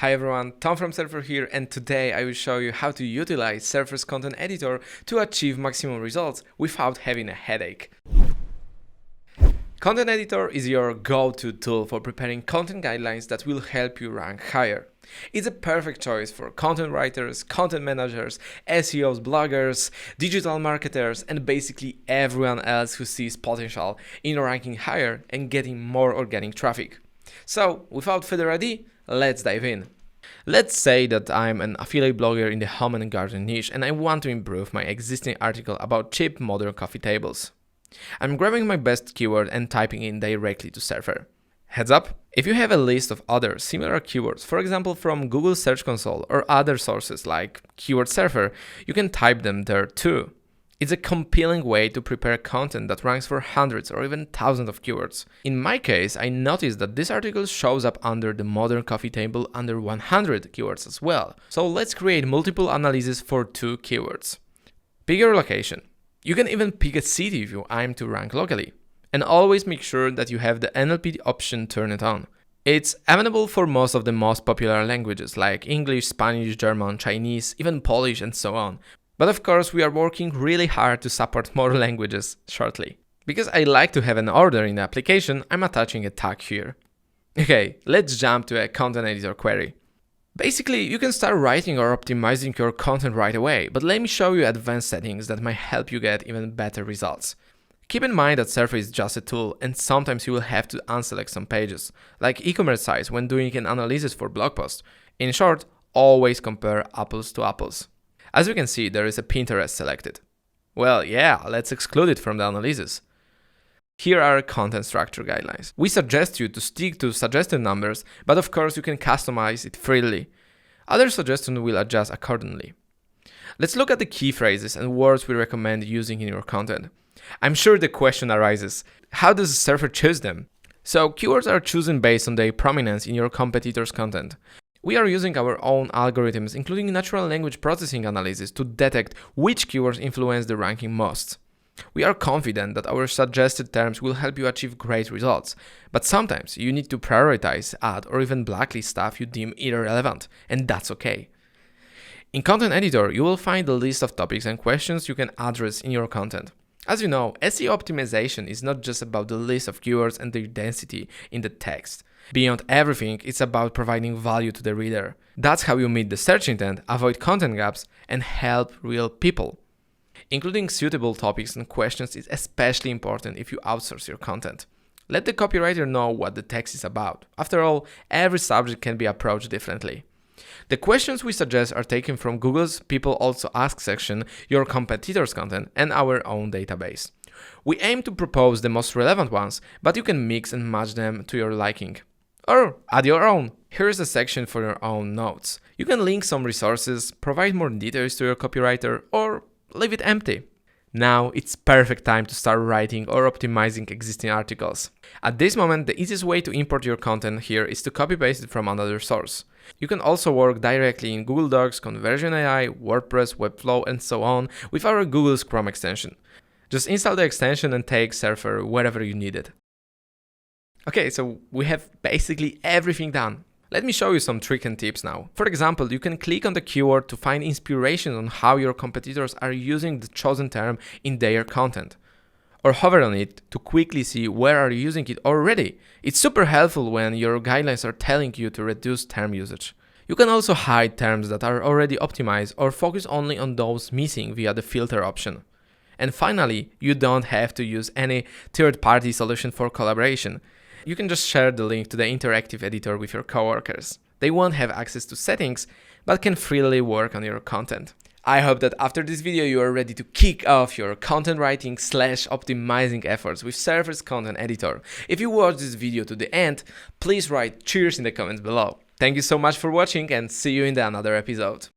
Hi everyone, Tom from Surfer here, and today I will show you how to utilize Surfer's content editor to achieve maximum results without having a headache. Content editor is your go-to tool for preparing content guidelines that will help you rank higher. It's a perfect choice for content writers, content managers, SEOs, bloggers, digital marketers, and basically everyone else who sees potential in ranking higher and getting more organic traffic. So, without further ado, let's dive in. Let's say that I'm an affiliate blogger in the home and garden niche and I want to improve my existing article about cheap modern coffee tables. I'm grabbing my best keyword and typing in directly to Surfer. Heads up, if you have a list of other similar keywords, for example from Google Search Console or other sources like Keyword Surfer, you can type them there too. It's a compelling way to prepare content that ranks for hundreds or even thousands of keywords. In my case, I noticed that this article shows up under the modern coffee table under 100 keywords as well. So let's create multiple analyses for 2 keywords. Pick your location. You can even pick a city if you aim to rank locally. And always make sure that you have the NLP option turned on. It's available for most of the most popular languages like English, Spanish, German, Chinese, even Polish and so on. But of course, we are working really hard to support more languages shortly. Because I like to have an order in the application, I'm attaching a tag here. Okay, let's jump to a content editor query. Basically, you can start writing or optimizing your content right away, but let me show you advanced settings that might help you get even better results. Keep in mind that Surfer is just a tool, and sometimes you will have to unselect some pages, like e-commerce sites when doing an analysis for blog posts. In short, always compare apples to apples. As you can see, there is a Pinterest selected. Well, yeah, let's exclude it from the analysis. Here are content structure guidelines. We suggest you to stick to suggested numbers, but of course you can customize it freely. Other suggestions will adjust accordingly. Let's look at the key phrases and words we recommend using in your content. I'm sure the question arises, how does Surfer choose them? So keywords are chosen based on their prominence in your competitors' content. We are using our own algorithms, including natural language processing analysis, to detect which keywords influence the ranking most. We are confident that our suggested terms will help you achieve great results, but sometimes you need to prioritize, add, or even blacklist stuff you deem irrelevant, and that's okay. In Content Editor, you will find a list of topics and questions you can address in your content. As you know, SEO optimization is not just about the list of keywords and their density in the text. Beyond everything, it's about providing value to the reader. That's how you meet the search intent, avoid content gaps, and help real people. Including suitable topics and questions is especially important if you outsource your content. Let the copywriter know what the text is about. After all, every subject can be approached differently. The questions we suggest are taken from Google's People Also Ask section, your competitors' content, and our own database. We aim to propose the most relevant ones, but you can mix and match them to your liking. Or add your own. Here is a section for your own notes. You can link some resources, provide more details to your copywriter, or leave it empty. Now it's perfect time to start writing or optimizing existing articles. At this moment, the easiest way to import your content here is to copy-paste it from another source. You can also work directly in Google Docs, Conversion AI, WordPress, Webflow, and so on with our Google Chrome extension. Just install the extension and take Surfer wherever you need it. Okay, so we have basically everything done. Let me show you some tricks and tips now. For example, you can click on the keyword to find inspiration on how your competitors are using the chosen term in their content. Or hover on it to quickly see where are you using it already. It's super helpful when your guidelines are telling you to reduce term usage. You can also hide terms that are already optimized or focus only on those missing via the filter option. And finally, you don't have to use any third-party solution for collaboration. You can just share the link to the interactive editor with your coworkers. They won't have access to settings, but can freely work on your content. I hope that after this video you are ready to kick off your content writing / optimizing efforts with Surfer's content editor. If you watched this video to the end, please write cheers in the comments below. Thank you so much for watching and see you in another episode.